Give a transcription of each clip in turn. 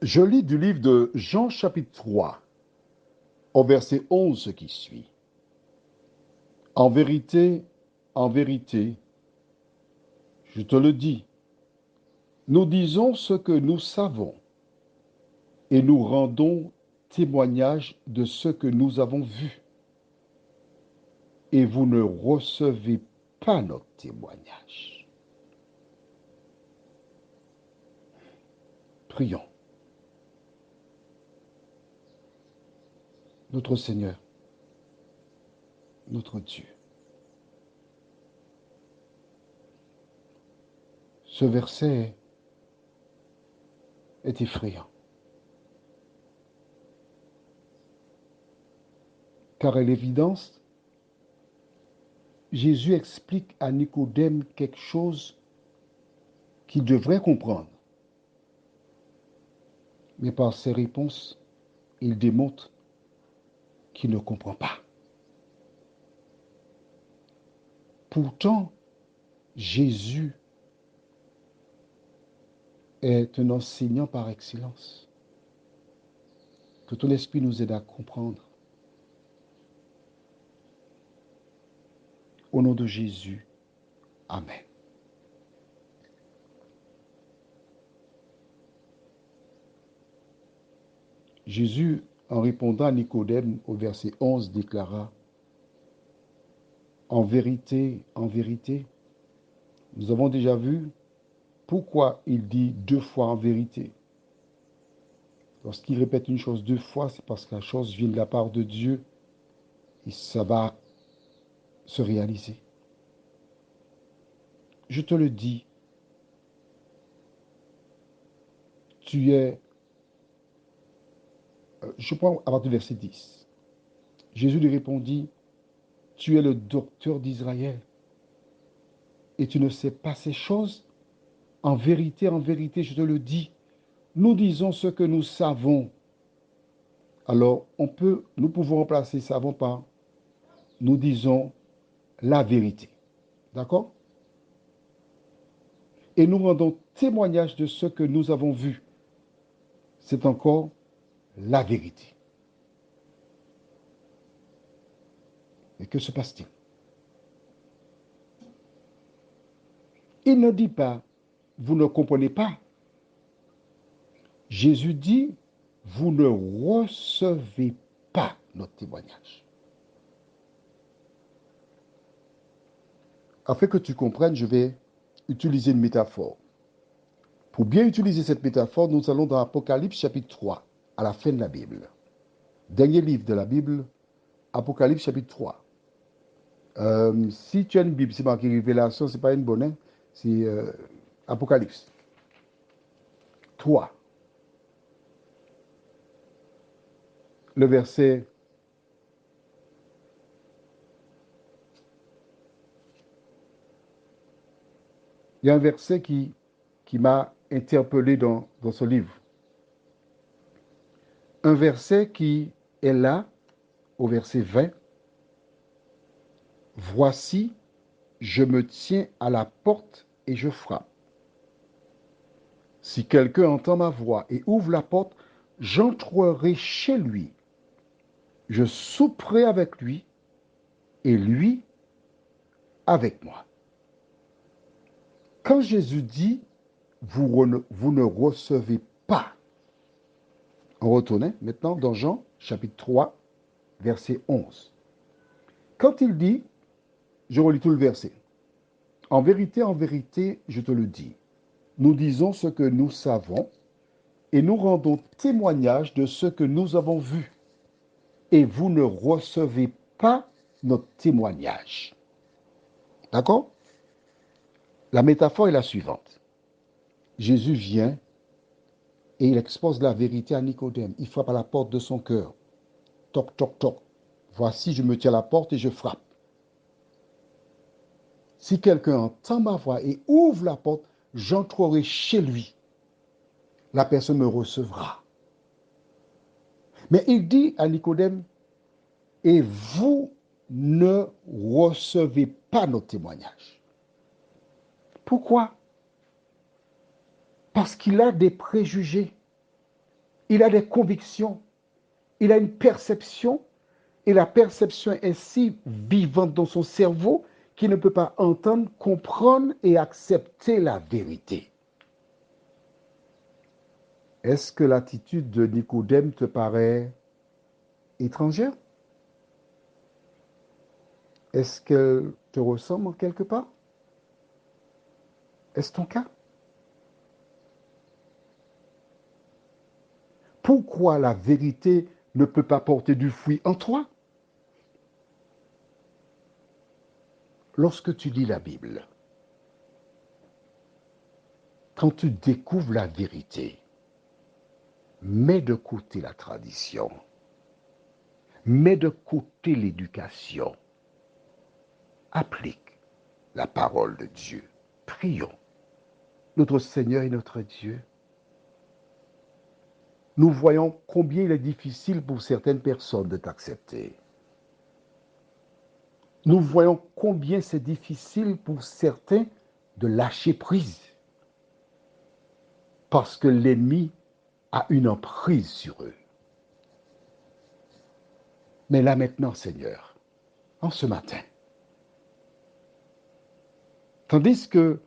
Je lis du livre de Jean chapitre 3, au verset 11 ce qui suit. En vérité, je te le dis, nous disons ce que nous savons et nous rendons témoignage de ce que nous avons vu. Et vous ne recevez pas notre témoignage. Prions. Notre Seigneur, notre Dieu. Ce verset est effrayant, car à l'évidence, Jésus explique à Nicodème quelque chose qu'il devrait comprendre. Mais par ses réponses, il démontre qu'il ne comprend pas. Pourtant, Jésus est un enseignant par excellence. Que ton esprit nous aide à comprendre. Au nom de Jésus, Amen. Jésus, en répondant à Nicodème au verset 11, déclara, en vérité, nous avons déjà vu pourquoi il dit deux fois en vérité. Lorsqu'il répète une chose deux fois, c'est parce que la chose vient de la part de Dieu et ça va se réaliser. Je te le dis, tu es... je prends à partir du verset 10. Jésus lui répondit, tu es le docteur d'Israël et tu ne sais pas ces choses. En vérité, je te le dis, nous disons ce que nous savons. Alors, nous pouvons remplacer savons par nous disons la vérité. D'accord? Et nous rendons témoignage de ce que nous avons vu. C'est encore la vérité. Et que se passe-t-il? Il ne dit pas, vous ne comprenez pas. Jésus dit, vous ne recevez pas notre témoignage. Afin que tu comprennes, je vais utiliser une métaphore. Pour bien utiliser cette métaphore, nous allons dans Apocalypse chapitre 3, à la fin de la Bible. Dernier livre de la Bible, Apocalypse chapitre 3. Si tu as une Bible, c'est marqué Révélation, ce n'est pas une bonne, hein? C'est Apocalypse 3. Le verset... Il y a un verset qui m'a interpellé dans ce livre. Un verset qui est là, au verset 20. Voici, je me tiens à la porte et je frappe. Si quelqu'un entend ma voix et ouvre la porte, j'entrerai chez lui. Je souperai avec lui et lui avec moi. Quand Jésus dit, vous ne recevez pas, on retourne maintenant dans Jean chapitre 3, verset 11. Quand il dit, je relis tout le verset, en vérité, je te le dis, nous disons ce que nous savons et nous rendons témoignage de ce que nous avons vu. Et vous ne recevez pas notre témoignage. D'accord? La métaphore est la suivante. Jésus vient et il expose la vérité à Nicodème. Il frappe à la porte de son cœur. Toc, toc, toc. Voici, je me tiens à la porte et je frappe. Si quelqu'un entend ma voix et ouvre la porte, j'entrerai chez lui. La personne me recevra. Mais il dit à Nicodème, et vous ne recevez pas notre témoignage. Pourquoi? Parce qu'il a des préjugés. il a des convictions, il a une perception, et la perception est si vivante dans son cerveau qu'il ne peut pas entendre, comprendre et accepter la vérité. Est-ce que l'attitude de Nicodème te paraît étrangère? Est-ce qu'elle te ressemble en quelque part? Est-ce ton cas? Pourquoi la vérité ne peut pas porter du fruit en toi? Lorsque tu lis la Bible, quand tu découvres la vérité, mets de côté la tradition, mets de côté l'éducation, applique la parole de Dieu. Prions. Notre Seigneur et notre Dieu, nous voyons combien il est difficile pour certaines personnes de t'accepter. Nous voyons combien c'est difficile pour certains de lâcher prise parce que l'ennemi a une emprise sur eux. Mais là maintenant, Seigneur, en ce matin, tandis que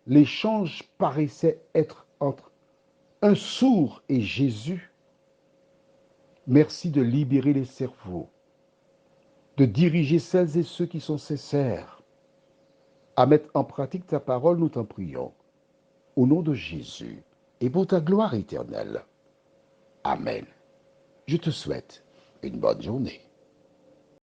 l'échange paraissait être entre un sourd et Jésus, merci de libérer les cerveaux, de diriger celles et ceux qui sont sincères à mettre en pratique ta parole, nous t'en prions. Au nom de Jésus et pour ta gloire éternelle. Amen. Je te souhaite une bonne journée.